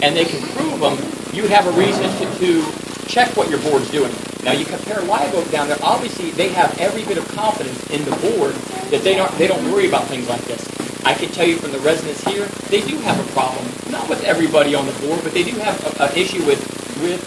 and they can prove them, you have a reason to check what your board's doing. Now you compare Live Oak down there, obviously they have every bit of confidence in the board that they don't worry about things like this. I can tell you from the residents here, they do have a problem, not with everybody on the board, but they do have an issue with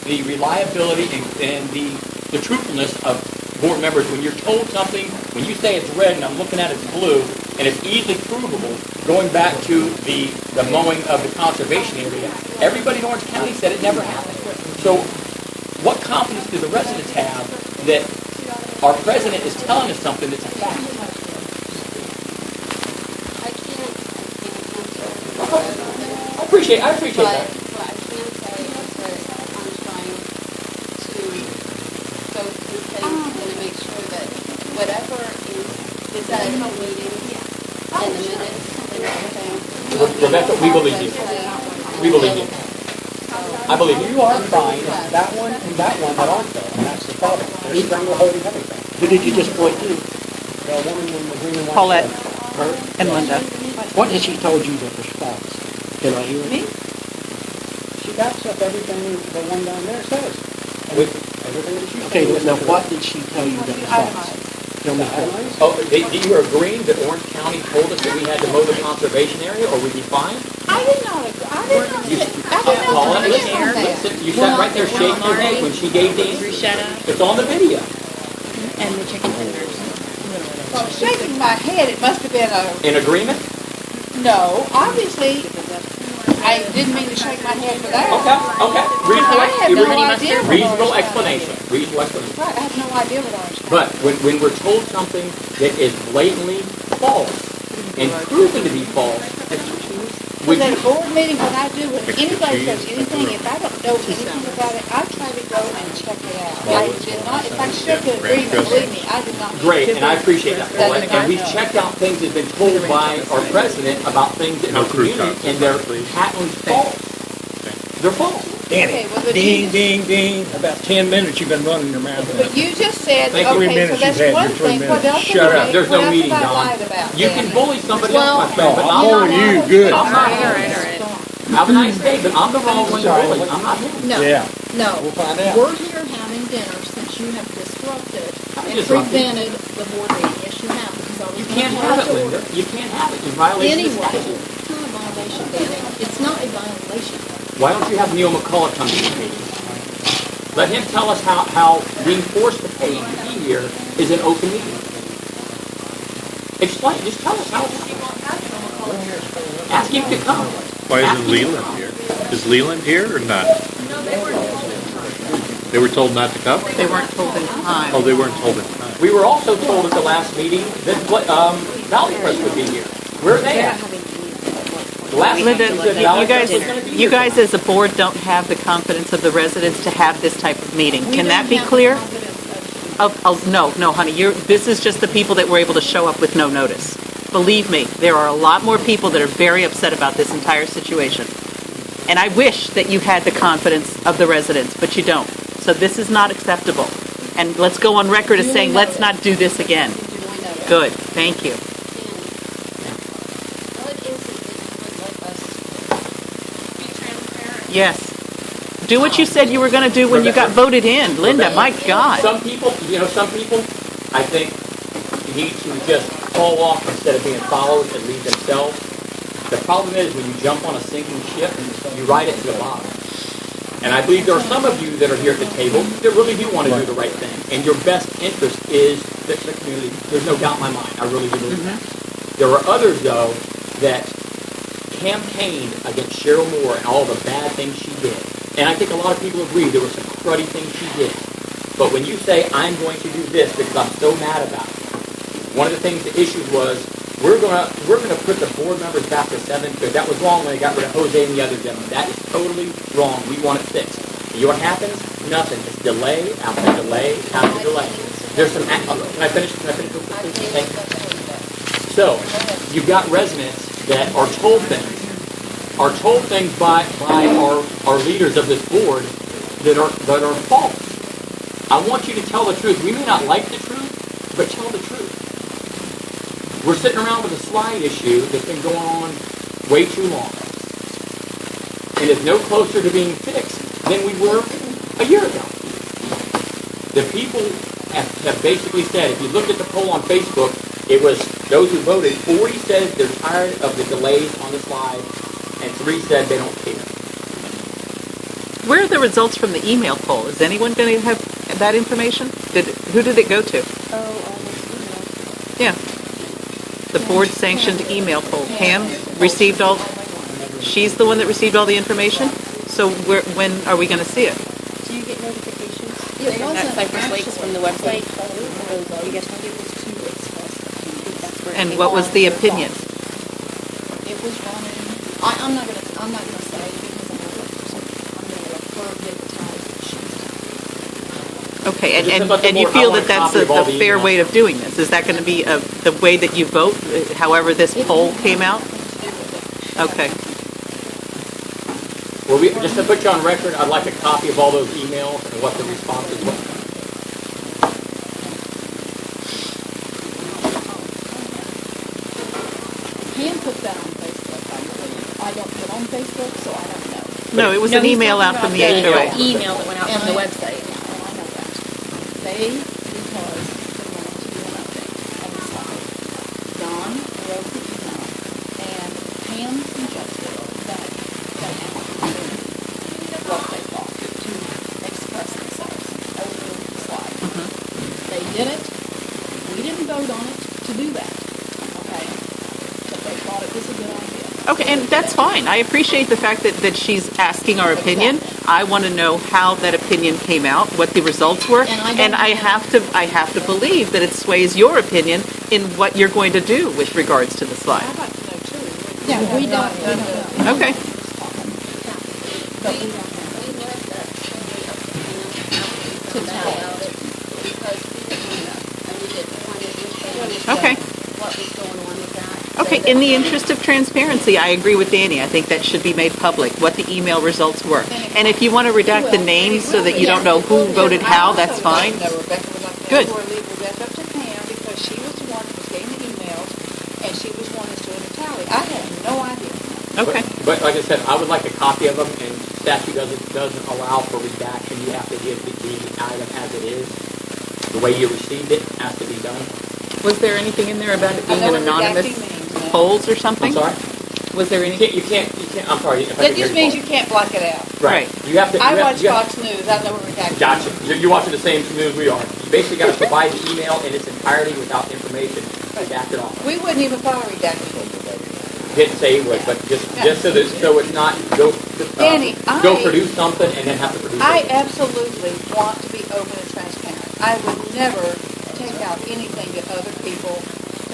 the reliability and the truthfulness of board members. When you're told something, when you say it's red and I'm looking at it's blue, and it's easily provable, going back to the mowing of the conservation area, everybody in Orange County said it never happened. So what confidence do the residents have that our president is telling us something that's a fact? I appreciate that. But I can say is that I'm trying to go through things and make sure that whatever is at a meeting in the minutes and everything. Rebecca, we believe you. We believe you. I believe you. You are fine. That one and that one that aren't though, and that's the problem. They're strangleholding everything. Who did you just point to? The woman in the green and white. Paulette Her? and Linda. What has she told you that response? Can I hear it? Me? She backs up everything the one down there says. Everything that she Okay, now what did she tell you that response? Tell me what. Oh, you were agreeing that Orange County told us that we had to mow the conservation area, or we'd be fine? I did not agree. I did not say. Paula, listen, you sat right there shaking your head when she gave these. It's on the video. And the chicken tenders. Well, shaking my head, it must have been In agreement? no. Obviously, I didn't mean to shake my head for that. Okay. I had no idea. Reasonable explanation. Reasonable explanation. Right, I had no idea what Orange County. But when we're told something that is blatantly false and proven to be false, Was at a board meeting, what I do, when anybody says anything, if I don't know anything about it, I try to go and check it out. I did not, if I shook an agreement, believe me, I did not. great, and I appreciate that, Paula. And we've checked out things that have been told by our president about things in our community, and they're patently false. They're false. Okay, well, but Ding, you just- ding, ding. About 10 minutes you've been running your mouth. But you just said, Thank you. 3 okay, so minutes that's you've had, one your 3 thing, what minutes. else Shut up. There's no meeting, have I Don. lied about? You can bully somebody else, my friend, but I'm I'm not. bullying you, good. I'm not. All right. Have a nice day, but I'm the wrong one to bully. I'm not him. No, Yeah, no. we'll find out. We're here having dinner since you have disrupted and disrupted? prevented the board meeting. Yes, you have. Because I was You can't have it, Linda. You can't have it. You violate the Anyway, statute. it's not a violation, Danny. It's not a violation. Why don't you have Neil McCullough come to these meetings? Let him tell us how being forced to pay to be here is an open meeting. Explain, just tell us how it's ask him to come. Why Ask isn't him to Leland come. here? Is Leland here or not? They were told not to come? They weren't told in time. Oh, they weren't told in time. We were also told at the last meeting that Valley Press would be here. Where are they at? The last Linda, meeting said Valley you Press was gonna be you here. guys as a board don't have the confidence of the residents to have this type of meeting. We Can that don't be have clear? the confidence No, honey. This is just the people that were able to show up with no notice. Believe me, there are a lot more people that are very upset about this entire situation. And I wish that you had the confidence of the residents, but you don't. So this is not acceptable. And let's go on record as saying, let's not do this again. Good. Thank you. What is it that you would like us to be transparent? Yes. Do what you said you were going to do when you got voted in. Linda, my God. Some people, I think, need to just fall off instead of being followed and lead themselves. The problem is when you jump on a sinking ship, you ride it to the bottom. And I believe there are some of you that are here at the table that really do want to do the right thing. And your best interest is the community. There's no doubt in my mind. I really do believe that. There are others, though, that campaigned against Cheryl Moore and all the bad things she did. And I think a lot of people agree there were some cruddy things she did. But when you say, I'm going to do this because I'm so mad about it, one of the things, the issue was, we're gonna put the board members back to 7 because that was wrong when they got rid of Jose and the other gentleman. That is totally wrong. We want it fixed. You know what happens? Nothing. It's delay after delay after delay. There's some. Can I finish? Can I finish? Thank you. So you've got residents that are told things by our leaders of this board that are false. I want you to tell the truth. We may not like the truth, but tell the truth. We're sitting around with a slide issue that's been going on way too long. and is no closer to being fixed than we were a year ago. The people have basically said, if you looked at the poll on Facebook, it was those who voted, 40 said they're tired of the delays on the slide, and 3 said they don't care. Where are the results from the email poll? Is anyone going to have that information? Who did it go to? Yeah. The board-sanctioned email poll. Pam received all, she's the one that received all the information? So when are we going to see it? Do you get notifications? It From wasn't Cypress Lakes from the website? actually- You guys want people to express opinion. That's where it And came what was on the the opinion? It was running, I'm not gonna say because I'm not a person. I'm gonna refer digitized sheets. Okay, Just and about the you board, feel I want that a that's copy of all a the fair emails. way of doing this? Is that going to be the way that you vote, however this poll came out? Okay. Well, just to put you on record, I'd like a copy of all those emails and what the responses were. Pam put that on Facebook, I believe. I don't get on Facebook, so I don't know. No, it was an he's email talking out from the about HOA. Email that went out from the website. Yeah, I know that. They, because they wanted to do an update on the slide. Don wrote the email, and Pam suggested that they ask what they thought to express themselves over the slide. They did it. We didn't vote on it to do that, okay? But they thought it was a good idea. Okay, and that's fine. I appreciate the fact that she's asking our opinion. I want to know how that opinion came out, what the results were, And I don't I have to believe that it sways your opinion in what you're going to do with regards to the slide. I'd like to know too. Yeah, we don't know. Okay. But we don't know. We know that To tell. about it because we didn't know. And we didn't want to Okay. what was going on with that. Okay, in the interest of transparency, I agree with Danny. I think that should be made public, what the email results were. And if you want to redact the names so that you don't know who voted how, that's fine. No, Rebecca would like to Good. know, or leave Rebecca up to Pam, because she was the one that was getting the emails, and she was one that's doing the tally. I had no idea. Okay. But like I said, I would like a copy of them, and statute doesn't allow for redaction. You have to give the item as it is. The way you received it has to be done. Was there anything in there about it being I an know what anonymous redacting means now. polls or I'm something? sorry? Was there You any? can't, I'm sorry. if I That could just hear means you can't black it out. Right. You have to. I you have- watch you have- Fox News, I know what redacting Gotcha. means. You're watching the same news we are. You basically got to provide the email in its entirety without information redacted off. We wouldn't even follow redacting. Didn't say it would, but just so that so it's not go Danny, go I- produce something and then have to produce I it. absolutely want to be open and transparent. I would never take out anything that other people,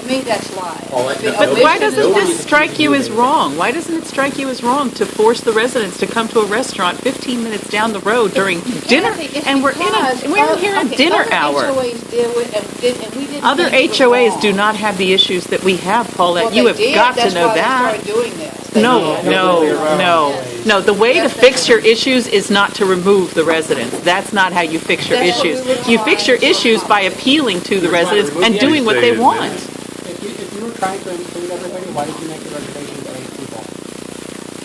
to me, that's lying. Oh, that- The no, But Nobody- why doesn't nobody this is strike you as accusing wrong? Why doesn't it strike you as wrong to force the residents to come to a restaurant 15 minutes down the road during dinner? Kathy, it's And we're because here at okay, dinner other hour. HOAs deal with, and we didn't Other think it was HOAs wrong. do not have the issues that we have, Paulette. Well, You they have did. got to That's know why they that. started doing this. They No, did. no. The way to fix your issues is not to remove the residents. That's not how you fix your That's what issues. we were You fix your trying to issues by appealing to the residents and doing what they want. If you were trying to include everybody, why did you make the reservation for 8 people?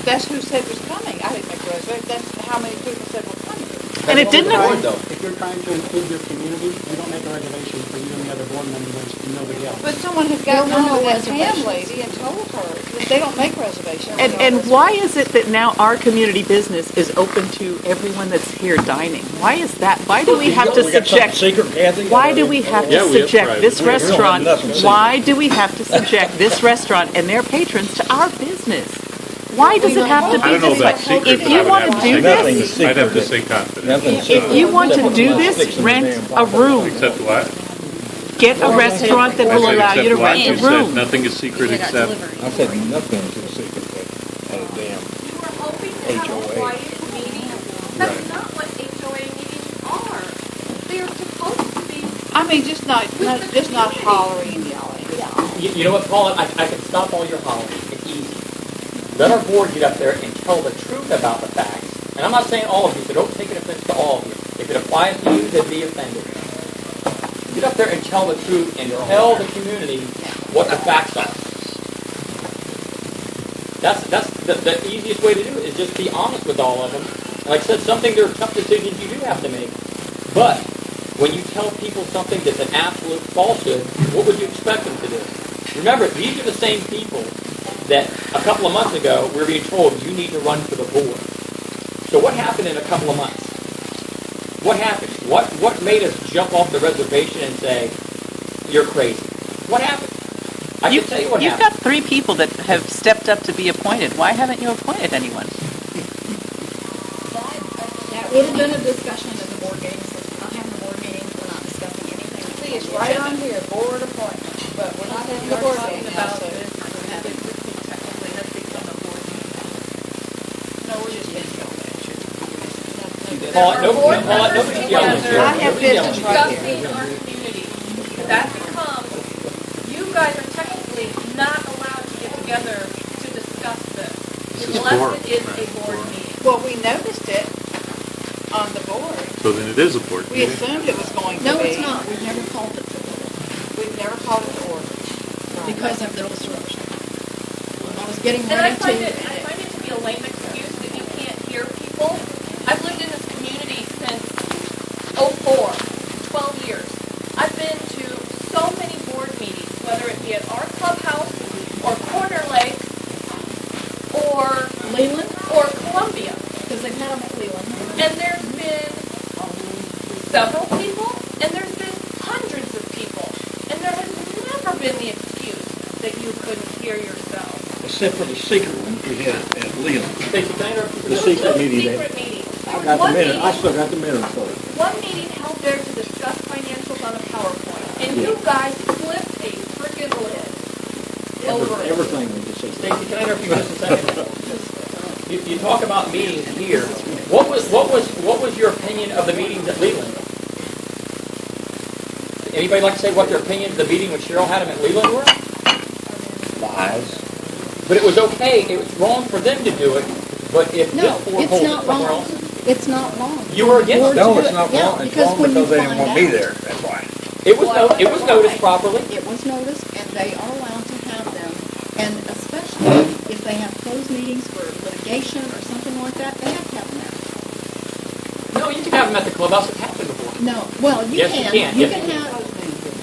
That's who said was coming. I didn't make the reservation. That's how many people said were coming. And it didn't. If you're trying to include your community, you don't make a reservation for you and the other board members and nobody else. But someone had gotten There were on no with that Pam reservations. lady and told her that they don't make reservations. And why is it that now our community business is open to everyone that's here dining? Why is that? Why do we have to subject? Why do we have to Yeah, we have subject private. this We don't have restaurant? nothing secret. Why do we have to subject this restaurant and their patrons to our business? Why does it have to I be don't know this about way? secret, If but you I would want have to to do say this, I'd have to say confident. if you want to do this, rent a room. Except what? Get a restaurant that I will said allow you to except what? rent You a said room. nothing is secret They got except. delivery. I said nothing is a secret at a damn You were hoping to have a HOA. quiet meeting. That's not what HOA meetings are. They're supposed to be. I mean, just not hollering and yelling. You know what, Paul? I can stop all your hollering. It's easy. Let our board get up there and tell the truth about the facts. And I'm not saying all of you, so don't take it offense to all of you. If it applies to you, then be offended. Get up there and tell the truth and tell the community what the facts are. That's the easiest way to do it, is just be honest with all of them. Like I said, there are tough decisions you do have to make. But when you tell people something that's an absolute falsehood, what would you expect them to do? Remember, these are the same people that a couple of months ago we were being told you need to run for the board. So what happened in a couple of months? What happened? What made us jump off the reservation and say, you're crazy? What happened? I can tell you what You've happened. got 3 people that have stepped up to be appointed. Why haven't you appointed anyone? That would have been a discussion at the board meetings, since we're not having a board meeting, we're not discussing anything. See, it's right on here, board appointment, but we're not having a board meeting now, so. No, we're just being Paul, nobody's yelling here. I have Nobody's yelling business here. right Discussing our community, that becomes, you guys are technically not allowed to get together to discuss this, unless it is a board meeting. Well, we noticed it on the board. So then it is a board We meeting. assumed it was going to be. No, it's not, we've never called it to order, We've never called it to order. because of the disruption. I was getting And I ready find it to, to be a lame excuse if you can't hear people. I've lived in this community since '04, 12 years. I've been to so many board meetings, whether it be at our clubhouse, or Corner Lake, or Leland, Columbia. because they've had them at Leland. And there's been several people, and there's been hundreds of people. And there has never been the excuse that you couldn't hear yourself. Except for the secret one we had at Leland. Stacey, can I interrupt you for The just- secret meeting. Secret meeting. I got the minute, I still got the minute for it. One meeting held there to discuss financials on a PowerPoint, and you guys flipped a frickin' lid over it. Everything we just said. Stacey, can I interrupt you just a second? You talk about meetings here. What was your opinion of the meetings at Leland? Anybody like to say what their opinion of the meeting when Cheryl had them at Leland were? Lies. But it was okay. It was wrong for them to do it. But if No, this board it's holds it not somewhere wrong. else, It's not wrong. You were against Board it. to No, do it's it. not Yeah, wrong. It's wrong when you because they didn't find want me out- there, that's why. it was noticed properly. It was noticed, and they are allowed to have them, and especially if they have closed meetings for litigation or something like that, they have to have them there. No, you can have them at the clubhouse. It happened before. No, well, you Yes, you can. can. You Yes, can you have,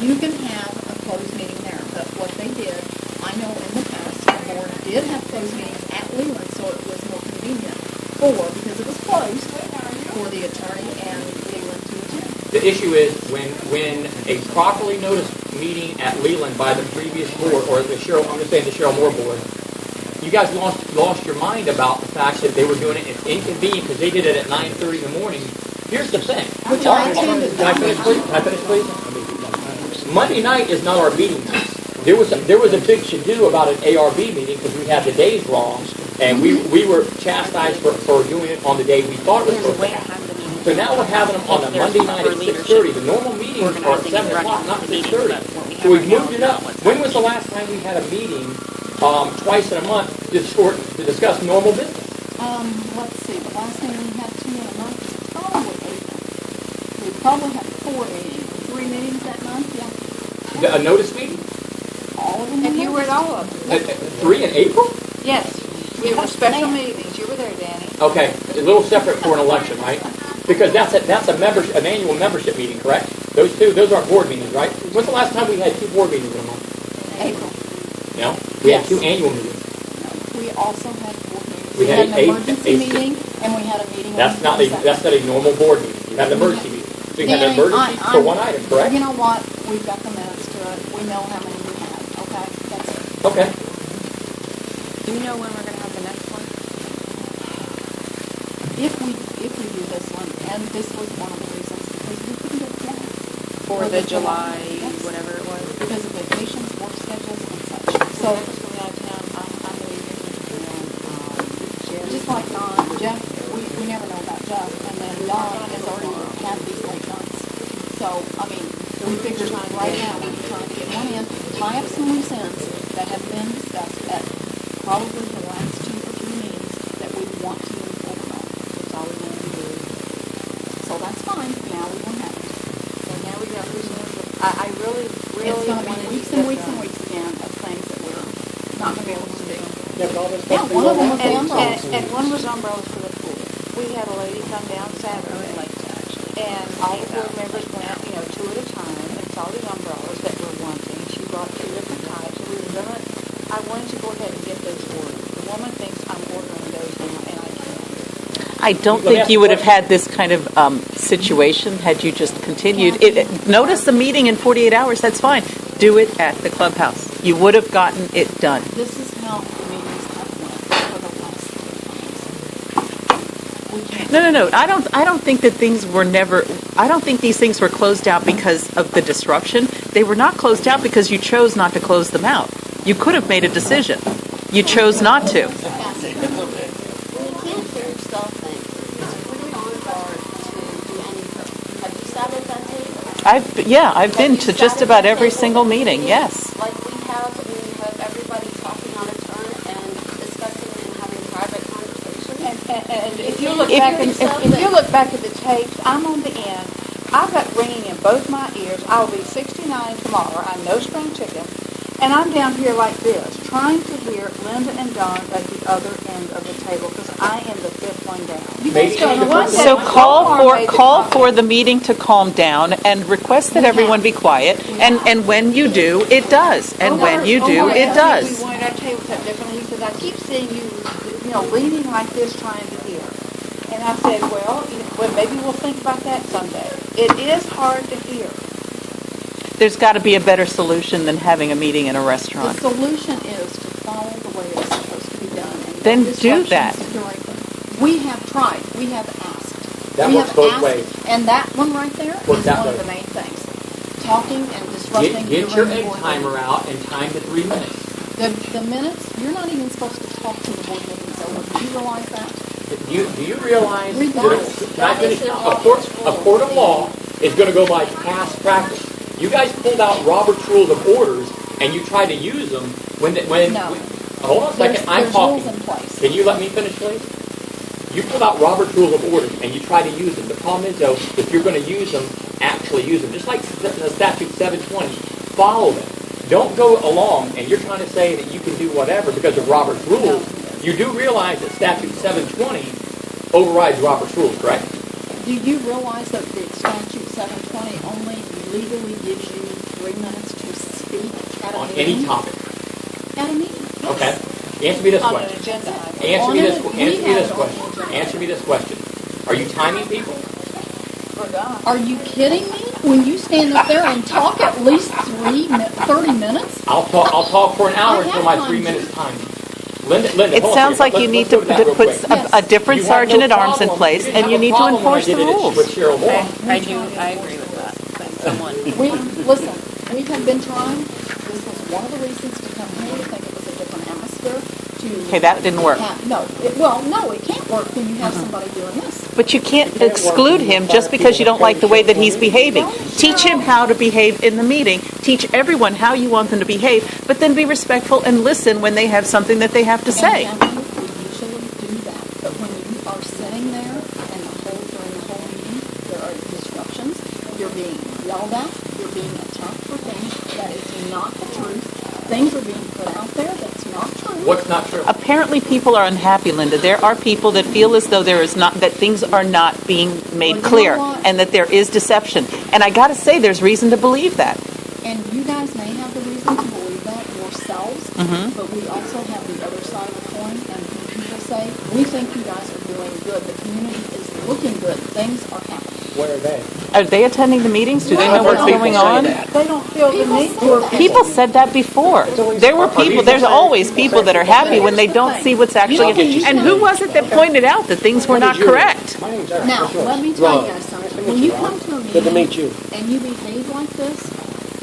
you can have a closed meeting there, but what they did, I know in the past, the board did have closed meetings at Leland, so it was more convenient because it was closed for the attorney and Leland to attend. The issue is when a properly noticed meeting at Leland by the previous board, or the Cheryl, I'm just saying the Cheryl Moore board, you guys lost your mind about the fact that they were doing it. It's inconvenient because they did it at 9:30 in the morning. Here's the thing. Which I attended. Can I finish, please? Can I finish, please? Monday night is not our meeting night. There was a big to-do about an ARB meeting because we had the days wrong, and we were chastised for doing it on the day we thought it was supposed to happen. So now we're having them on a Monday night at 6:30. The normal meetings are at 7 o'clock, not 6:30. So we've moved it up. When was the last time we had a meeting twice in a month to discuss normal business? Let's see, the last thing we had 2 in a month was probably April. We probably had 4 meetings, 3 meetings that month, yeah. A notice meeting? All of them. And you were at all of them? 3 in April? Yes. We were special meetings. You were there, Danny. Okay, a little separate for an election, right? Because that's an annual membership meeting, correct? Those aren't board meetings, right? When's the last time we had 2 board meetings in a month? April. No? We had Yes. 2 annual meetings. We also had board meetings. We had an eight- emergency eight- meeting, and we had a meeting on That's not a normal board meeting. You had an emergency meeting. So you had an Danny, emergency for one item, correct? You know what? We've got the minutes to it. We know how many we had, okay? That's it. Okay. Do you know when we're gonna have the next one? If we do this one, and this was one of the reasons, because we couldn't get one. For the July, Yes. whatever it was. Because of vacations, work schedules, and such. So, just like Don, Jeff, we never know about Jeff, and then Don has already had these late nights. So, I mean, we figured right now, we can try to get one in, tie up some loose ends that have been discussed at probably the last 2 or 3 meetings that we want to move forward on. That's all we want to do. So that's fine, now we won't have it. So now we got I really It's gonna wanted be to weeks get and weeks done. and weeks again of things that we're not gonna be able to do. Yeah, but all this Yeah, stuff one of them was been the going on. umbrellas. And one was umbrellas for the pool. We had a lady come down Saturday, and all the board members went, two at a time, and saw these umbrellas that were wanting. She brought 2 different types, and we were gonna, I wanted to go ahead and get those ordered. The woman thinks I'm ordering those now, and I can't. I don't think you would have had this kind of situation had you just continued. Notice the meeting in 48 hours, that's fine. Do it at the clubhouse. You would have gotten it done. This is how the meetings have went for the last 3 times. We can't. No. I don't think that things were never. I don't think these things were closed out because of the disruption. They were not closed out because you chose not to close them out. You could have made a decision. You chose not to. When you can't hear stuff, then it's really on guard to do anything. Have you sat at that table? I've been to just about every single meeting. Yes. Like we have everybody talking on a turn and discussing and having private conversations. And if you look back, if you look back at the tapes, I'm on the end. I've got ringing in both my ears. I will be 69 tomorrow. I'm no spring chicken. And I'm down here like this, trying to hear Linda and Don at the other end of the table, because I am the 5th one down. You guys don't know what So call for the meeting to calm down and request that everyone be quiet. And when you do, it does. And when you do, it does. We wanted our table set differently. He said, I keep seeing you, leaning like this, trying to hear. And I said, well, maybe we'll think about that someday. It is hard to hear. There's got to be a better solution than having a meeting in a The restaurant. solution is to follow the way it's supposed to be done. And Then no do that. disruptions. We have tried. We have asked. That We works have both asked, ways. And that one right there is Works that one way. of the main things. Talking and disrupting. Get your during egg board timer meetings. out and time to 3 minutes. The minutes, you're not even supposed to talk to the board meetings over. Do you realize that? Do you realize Read that, that. can I finish? A court of law is going to go by past practice. You guys pulled out Robert's Rules of Orders and you tried to use them when No. hold on a second, I'm There's talking. rules in place. Can you let me finish, please? You pulled out Robert's Rules of Orders and you try to use them. The problem is, though, if you're going to use them, actually use them. Just like the statute 720, follow them. Don't go along and you're trying to say that you can do whatever because of Robert's Rules. You do realize that statute 720 overrides Robert's Rules, correct? Do you realize that the statute 720 only legally gives you 3 minutes to speak at a On meeting? any topic. At a meeting, yes. Okay. Answer me this On an question. agenda item. Answer me this. On it, Answer we me this have it on question. the agenda. Answer me this question. Are you timing people? We're done. Are you kidding me? When you stand up there and talk at least 30 minutes? I'll talk for an hour I until have my time 3 to. minutes time. Linda, It hold on a sounds second. like you Let's need go to that real put quick. a different You had no sergeant at arms in problem. place, didn't and have you a need to problem when I enforce the did it rules. with Cheryl Moore. I agree with that. Someone. Listen, we have been trying, this was one of the reasons to come here, to think it was a different atmosphere, to... Okay, that didn't work. No, it can't work when you have somebody doing this. But you can't exclude him just because you don't like the way that he's behaving. Teach him how to behave in the meeting. Teach everyone how you want them to behave, but then be respectful and listen when they have something that they have to say. And we usually do that, but when you are sitting there and during the whole meeting, there are disruptions, you're being yelled at, you're being attacked for things that is not the truth, things are being put out there that's not true. What's not true? Apparently people are unhappy, Linda. There are people that feel as though that things are not being made Well, you know clear what? and that there is deception. And I got to say, there's reason to believe that. And you guys may have the reason to believe that yourselves, but we also have the other side of the coin, and when people say, we think you guys are doing good, the community is looking good, things are happening. Where are they? Are they attending the meetings? Do they know what's going on? They don't feel the need to. People said that before. There were people, there's always people that are happy when they don't see what's actually, and who was it that pointed out that things were not correct? My name's Eric. Now, What's yours? let me tell you guys something. When you come to a Good to meeting meet you. and you behave like this,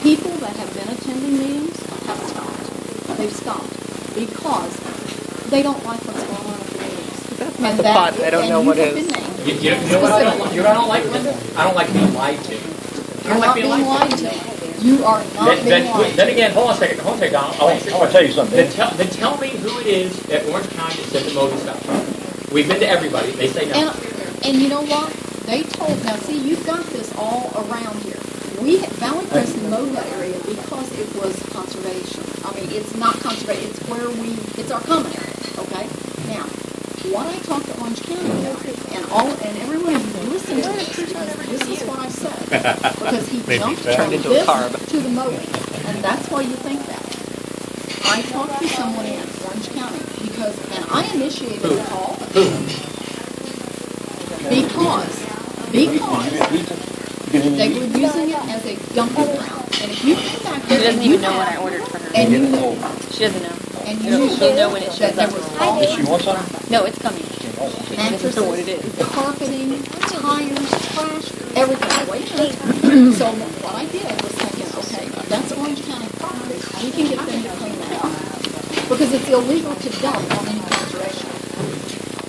people that have been attending meetings have stopped. They've stopped because they don't like what's going on at the meetings. That's not the pot. I don't know what is. You know what I don't like? You know what I don't like, Linda? I don't like being lied to. I You're don't like not being being lied lied to. to. You are not being lied Then to. again, hold on a second, Donald. I'll answer your I want to tell you something. Then tell me who it is at Orange County that said the Moses stuff. We've been to everybody. They say no. And you know what? They told, now see, you've got this all around here. Valley Crest mowed that area because it was conservation. I mean, it's not conservation, it's where it's our common area, okay? Now, what I talked to Orange County, and everyone who listened to this is what I said. Because he jumped from this to the mowing, and that's why you think that. I talked to someone in Orange County and I initiated the call because they were using it as a dumping ground. And if you came back there, She doesn't even know what I ordered for her. and you knew, She doesn't know. and you knew She'll know when it shows that up. there was all Does she want some? No, it's coming. She doesn't know what it is. carpeting, tires, trash, everything. Wait a minute. So what I did was thinking, okay, that's Orange County property. We can get them to clean that up. Because it's illegal to dump on any conservation.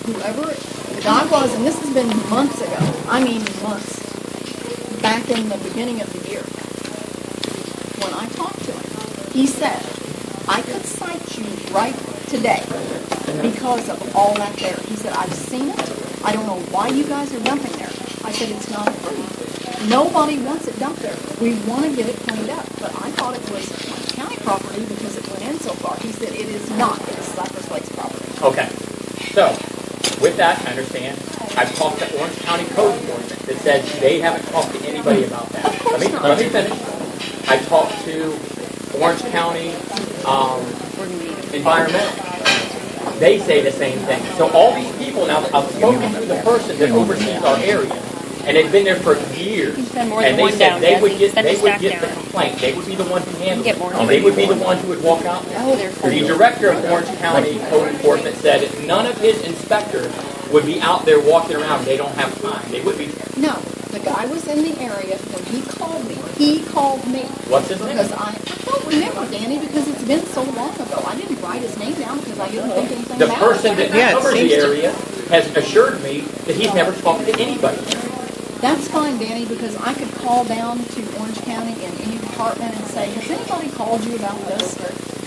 Whoever the guy was, and this has been months ago, I mean months, back in the beginning of the year, when I talked to him, he said, I could cite you right today because of all that there. He said, I've seen it. I don't know why you guys are dumping there. I said, it's not approved. Nobody wants it dumped there. We want to get it cleaned up. But I thought it was county property because it went in so far. He said, it is not. It is Cypress Lakes property. Okay, so, with that, I understand. I've talked to Orange County Code Enforcement that says they haven't talked to anybody about that. Of course not. Let me finish. I talked to Orange County Environmental. They say the same thing. So all these people now, I've spoken to the person that oversees our area, and they've been there for years. And they said they would get the complaint. They would be the one to handle it. And they would be the one who would walk out there. The director of Orange County Code Enforcement said none of his inspectors would be out there walking around. They don't have time. They would be. No, the guy was in the area when he called me. He called me. What's his name? Because I don't remember, Danny, because it's been so long ago. I didn't write his name down because I didn't think anything The about person it. that covers the area has assured me that he's never talked to anybody. That's fine, Danny, because I could call down to Orange County in any department and say, has anybody called you about this?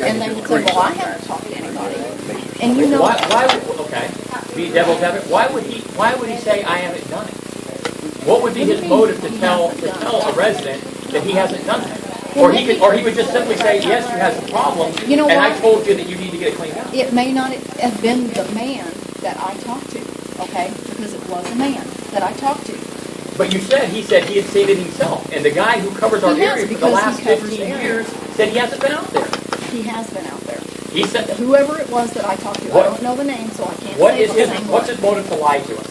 And they would say, well, I haven't talked to anybody. And you know, Okay, be devil's advocate. Why would he say I haven't done it? What would be his motive to tell a resident that he hasn't done it? Or he would just simply say, yes, you have some problems, You know and what? I told you that you need to get it cleaned up. it may not have been the man that I talked to, okay? Because it was a man that I talked to. But he said he had seen it himself, and the guy who covers our He has, area for the because he last covers 15 the area. years said he hasn't been out there. He has been out there. He said, Whoever it was that I talked to, What- I don't know the name, so I can't what say is it's the his same what's one. his motive to lie to us?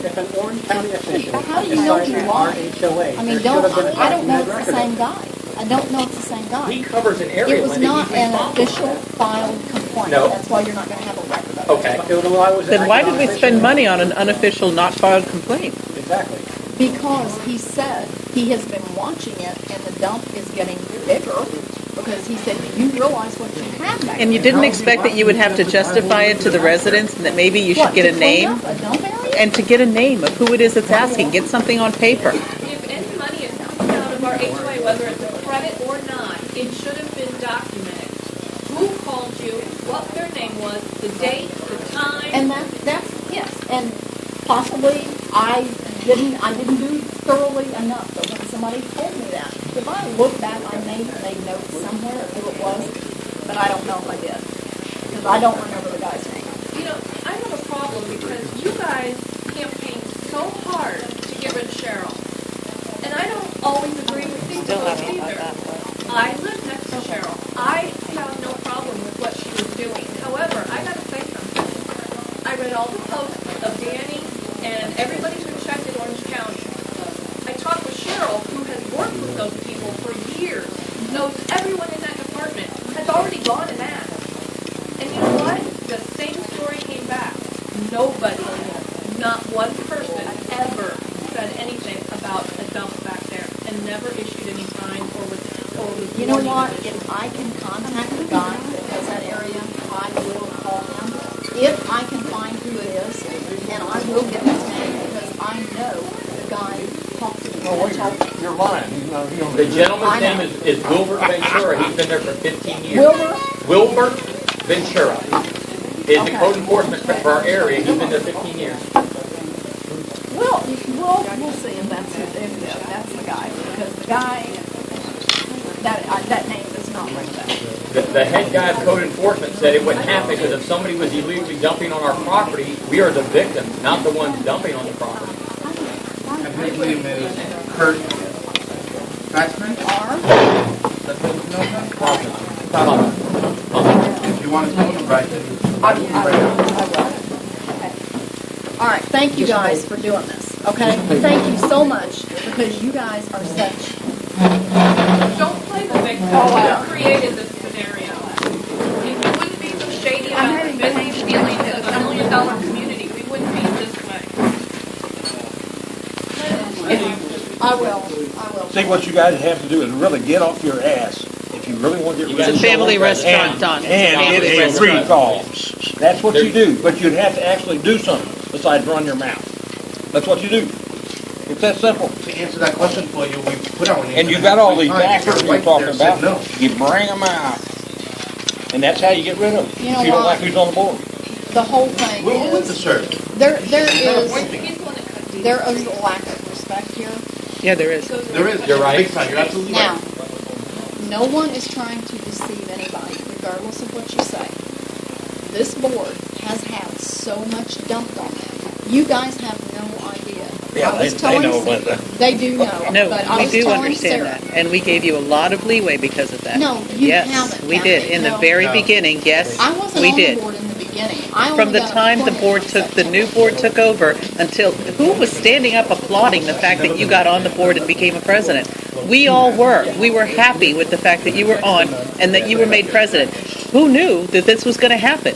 If an Orange County official How do you know he cited lied? our HOA, I mean, there should have been a I don't know it's documented the record same of guy. I don't know it's the same guy. He covers an area It was Linda, not he's an responsible. official filed complaint. No. That's why you're not going to have a record of it. Okay. Then why did we spend money on an unofficial, not filed complaint? Exactly. Because he said he has been watching it and the dump is getting bigger because he said, do you realize what you have back And you there?" didn't expect that you would have to justify it to the residents and that maybe you should What, get to a clean name? up a dump area? And to get a name of who it is that's asking. Get something on paper. If any money is coming out of our HOA, whether it's a credit or not, it should have been documented. Who called you, what their name was, the date, the time. And that's yes. And possibly I didn't do thoroughly enough. But when somebody told me that, if I look back, I may have made notes somewhere of who it was, but I don't know if I did because I don't remember the guy's name. You know, I have a problem because you guys campaigned so hard to get rid of Cheryl. And I don't always agree with these folks either. I live next to Cheryl. I have no problem with what she was doing. However, I gotta say something. I read all the posts of Danny and everybody who checked in Orange County. I talked with Cheryl, who has worked with those people for years, knows everyone in that department, has already gone and asked. And you know what? The same story came back. Nobody, not one person, ever said anything about a dump back there and never issued any fines or was You know what? If I can contact the guy that does that area, I will call him. If I can find who it is, and I will get his name because I know the guy talked to me. You're lying. The gentleman's name is Wilbert Ventura. He's been there for 15 years. Wilbert Ventura is the code enforcement for our area. He's been there 15 years. Well, we'll see if that's the guy, because the guy, that name does not ring a bell. The head guy of code enforcement said it wouldn't happen because if somebody was illegally dumping on our property, we are the victims, not the ones dumping on the property. And his name is Kurt Batsman? That's what his name is? If you want to tell him right, then I will. All right, thank you guys for doing this, okay? Thank you so much, because you guys are such... Don't play the victim. You created this scenario. If you wouldn't be so shady about the business dealing in a $1 million community, we wouldn't be this way. I will. See, what you guys have to do is really get off your ass if you really want to get rid of It's a family restaurant, Don. and get a recall. That's what you do, but you'd have to actually do something besides run your mouth. That's what you do. It's that simple. to answer that question for you, we put our name. And you got all these back backers you're talking about. You bring them out. And that's how you get rid of them. You know If you don't what? like who's on the board. The whole thing We'll with the is, search. there is a lack of respect here. Yeah, there is. There is. You're right. Big time. You're absolutely Now, right. no one is trying to deceive anybody, regardless of what you say. This board has had so much dumped on them. You guys have no idea. Yeah, I was they telling know, Sarah- Linda. They do know. No, but I we was do telling understand Sarah, that, and we gave you a lot of leeway because of that. No, you Yes, haven't, we did. In the No. very No. beginning, yes, I wasn't we on did. the board in the beginning. I From only the got time the appointed board in took, the September. new board took over until, who was standing up applauding the fact that you got on the board and became a president? We all were. We were happy with the fact that you were on and that you were made president. Who knew that this was going to happen?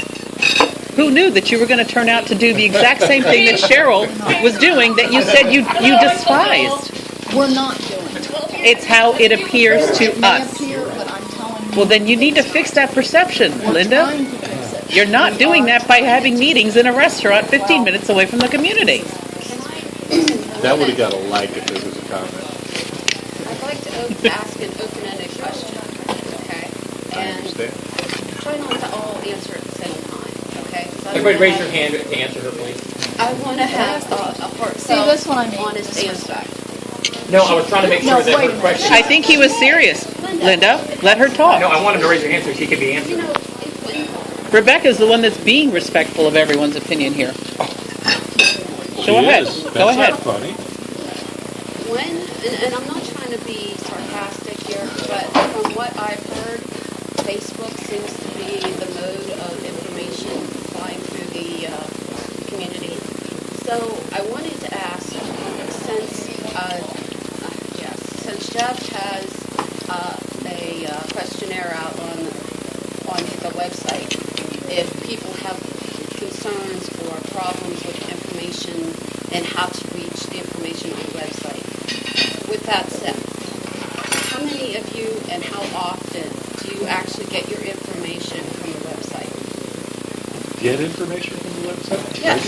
Who knew that you were going to turn out to do the exact same thing that Cheryl was doing that you said you despised? We're not doing it. It's how it appears to It may us. appear, but I'm telling you. Well, then you need to fix that perception, We're Linda. trying to fix it. You're not We doing are that by trying having to- meetings in a restaurant 15 minutes away from the community. That would have got a like if there was a comment. I'd like to ask an open-ended question, okay? I And understand. try not to all answer at the same time, okay? 'Cause I Everybody wanna raise have- your hand to answer her, please. I want to have a heartfelt, See, that's what I mean. honest answer. No, I was trying to make No, sure that wait a her minute. question... I think he was serious. Linda, let her No, talk. I want him to raise her hand so she can be answered. You know, when Rebecca's the one that's being respectful of everyone's opinion here. She Go ahead. is. Go That's ahead. not funny. and I'm not trying to be sarcastic here, but from what I've heard, Facebook seems to be the mode of information flying through the community. So I wanted to ask, since Jeff has a questionnaire out on the website, if people have concerns or problems with information and how to reach the information on the website. With that said, how many of you and how often do you actually get your information from the website? Get information from the website? Yes.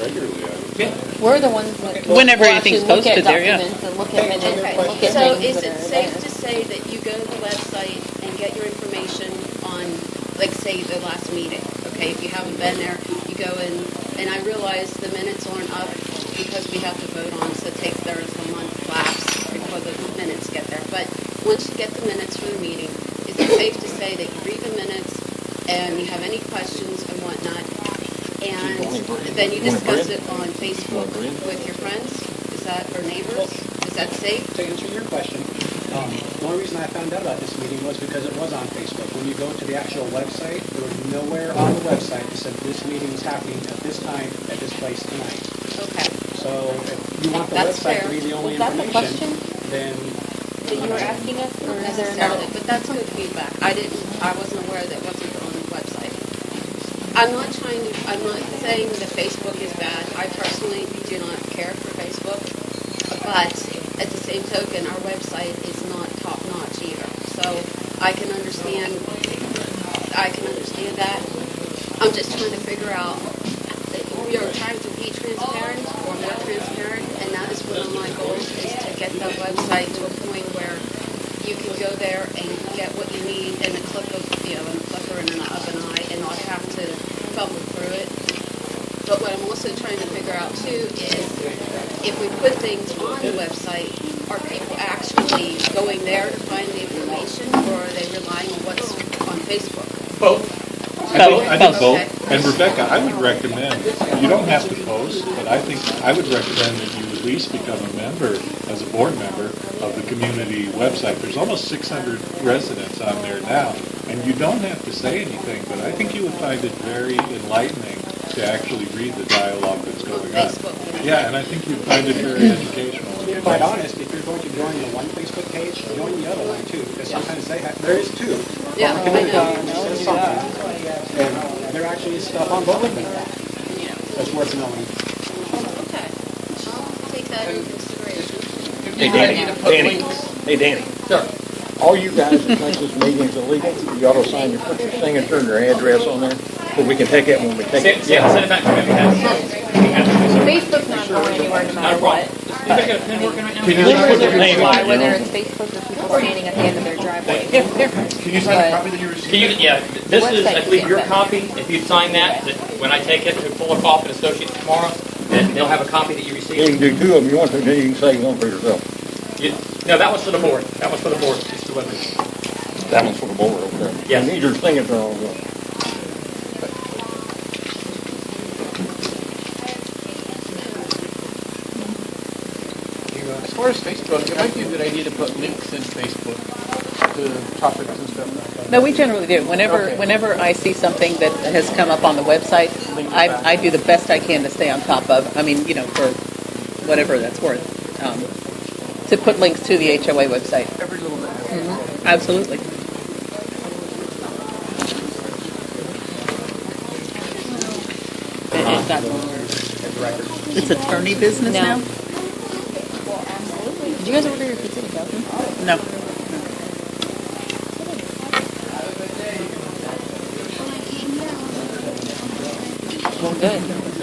Regularly, I would. We're the ones that Whenever will anything's actually look at posted there, yeah. documents and look at minutes Okay, and look at so things is that it are safe there. to say that you go to the website and get your information on, like, say, the last meeting? Okay, if you haven't been there, you go in, and I realize the minutes aren't up because we have to vote on, so it takes there a month lapse before the minutes get there. But once you get the minutes for the meeting, is it safe to say that you read the minutes and you have any questions and whatnot, and then you discuss it on Facebook with your friends? Is that, or neighbors? Is that safe? To answer your question, the only reason I found out about this meeting was because it was on Facebook. When you go to the actual website, there was nowhere on the website that said this meeting is happening at this time, at this place tonight. Okay. So if you want the That's website to fair. be the only Was that the information, question then that you were asking us, or is there Necessarily, another? but that's good feedback. I wasn't aware that it wasn't on the website. I'm not saying that Facebook is bad. I personally do not care for Facebook, but at the same token, our website is not top notch either. So I can understand that. I'm just trying to figure out that we are trying to be transparent or more transparent, and that is one of my goals, is to get the website to a point where you can go there and get what you need in a click of, in a clicker and of an eye, and not have to fumble through it. But what I'm also trying to figure out too is if we put things on the website, are people actually going there to find the information, or are they relying on what's on Facebook? Both. I think both. Okay. And Rebecca, I would recommend, you don't have to post, but I think I would recommend that you at least become a member, as a board member, of the community website. There's almost 600 residents on there now, and you don't have to say anything, but I think you would find it very enlightening to actually read the dialogue that's going on. Yeah, and I think you'd find it very educational. To be quite honest, if you're going to join the one Facebook page, join the other one too, because sometimes there is two. Yeah, On the community, says something, and there actually is stuff on both of them that's worth knowing. Okay. I'll take that into consideration. Hey, Danny. Sure. All you guys that think this meeting's illegal, you ought to sign your, put your signature and your address on there, so we can take it when we take it. Yeah, send it back to me. Facebook's not going anywhere no matter what. You got a pen working right now? Can you just put your name on it, you Whether know? it's Facebook or people standing at the end of their driveway. Can you sign a copy that you received? Yeah, this is, I believe, your copy. If you sign that, when I take it to Fuller Coffin Associates tomorrow, then they'll have a copy that you You received. can do two of them, you want to, then you can say one for yourself. No, that was for the board. That was for the board. It's delivered. That one's for the board, okay. Yes. You need your signature on it. As far as Facebook, it might be a good idea to put links in Facebook to topics and stuff like that. No, we generally do. Whenever I see something that has come up on the website, I do the best I can to stay on top of. I mean, for whatever that's worth, to put links to the HOA website. Every little bit. Mm-hmm. Absolutely. It's attorney business now? Did you guys order your pizza to go? No. Well, good.